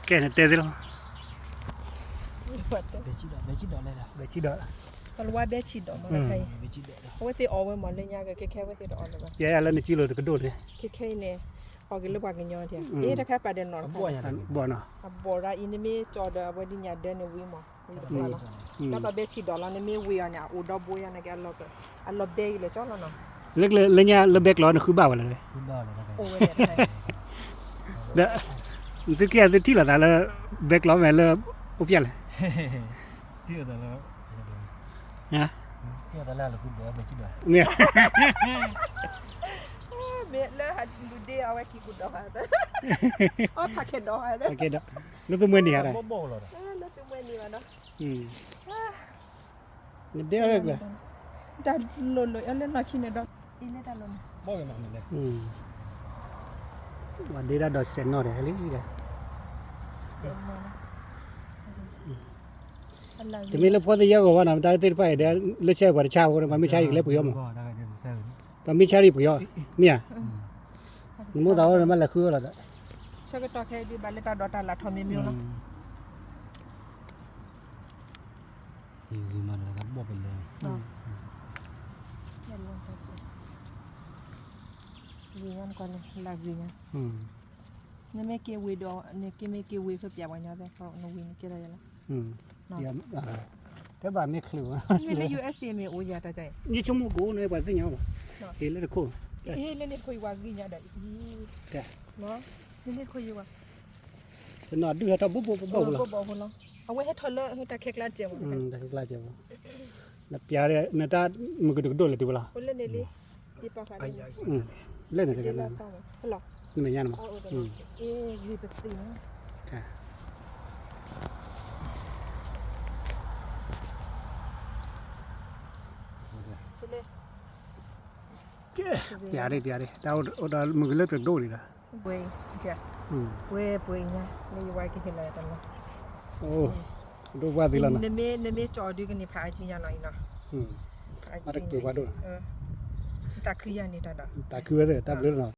แกเนี่ยเตะดิล่ะ Becidaเลยล่ะ เบจิดอ ก็รู้ว่าเบชิดออกมาไทย Becida เพราะว่าตีออกไว้หมดเลยยาก็แค่ว่าตีออกเลยว่า แย่แล้วนี่จิโร่ก็โดดเลย แค่เนี่ยออกกันหรือว่ากันย้อนเถอะเอ๊ะถ้าแค่ประเด็นนอน Buah ya. บ่เนาะ บอราอินเมจอดเอาไว้ดิญาเดินวิมอก็ต่อเบชิดอลแล้วเนี่ยวิอันเนี่ยอุดบัวเนี่ยแกล็อกอันล็อบเบย์เลยจ้าแล้วเนาะ เล็กเลยแล้วเนี่ยแล้วแบกล้อนี่คือบ้าบ่ล่ะเลย Buah lah kan. โอ้ยเนี่ย เด้อตึกแก่ที่ละแล้วแบกล้อแม่แล้วบ่เปลี่ยนเลย Dia dah lah. ฮะ Dia dah lah aku buat becida. เนี่ย เบลเลยหัดดูเดียวไว้กี่กุดดอกแต่อ๋อผักเข็ดดอกแต่ โอเคดอกแล้วตัวมื้อนี้อะไร Bobo lah. แล้วตัวเมื่อนี้วะเนาะ เดี๋ยวเลิกเลย ดาโลโลอันเล่นนอคินดอกอีเล่ดาโลน Bobo yang mana ni? วันนี้ได้ดอเซนเนาะเด้ลิเด้ เซ็นมาอะไร จะมีแล้วพอจะเยอะกว่านะได้ติดไปเดี๋ยวเลือดเชื่อกว่าเช้าก็มันไม่ใช่อีกแล้วปุ๋ยมั้ง Bobo dah kan dia sel. มันไม่ใช่ปุ๋ยเนี่ยมูดาวมันละคืออะไร ชอบก็ต่อแค่ดีบัลเลตาดอตาลาทอมมิวเนาะ Ini mana kan bobo le. เล่นลงไปจ้ะวีงั้นก่อนเลยลาวีงั้นเนี่ยไม่เกี่ยววีดอเนี่ยกี่ไม่เกี่ยววีคือเปียกวันนี้แต่เขาโนวีนี่เกี่ยวอะไรล่ะ เดี๋ยวแต่บ้านไม่คลือ นี่เลย USA มีโอ้ยาตาใจ นี่ชั่วโมงกูเนี่ยบ้านที่เนาะเห็นแล้วก็ เฮ้ยเล่นนี่คุยว่ากินยาได้เนาะนี่คุยว่า จะนอนดูให้ทับบุ๊บบุ๊บบุ๊บเลย บอกคนเนาะเอาไว้ให้ทอเลอร์ให้ตาเค้กลาเจียว แต่ก็กล้าเจ้าแล้วปีอะไรเนี่ยตามันก็ดูเลยดีกว่า คนเล่นนี่ดีป่ะคะ เล่นอะไร เล่ กัน น นะ แล้วหรอ ไม่ยันมั้ง เอ๊ะวีเป็นสีนะ ค่ะเดี๋ยวดิดาวมึงเลิกดูดิล่ะ เว้ยเจ้าเว้ยเว้ยเนี่ยนี่ไว้กินอะไรกันเนาะ โอ้ดูว่าดีแล้วนะ เนี่ยจอดูกันนี่พายจริงยังไงเนาะ มาตะเกียบว่าดู ตาเคลียนี่ตาดา ตาคืออะไรตาเบลอเนาะ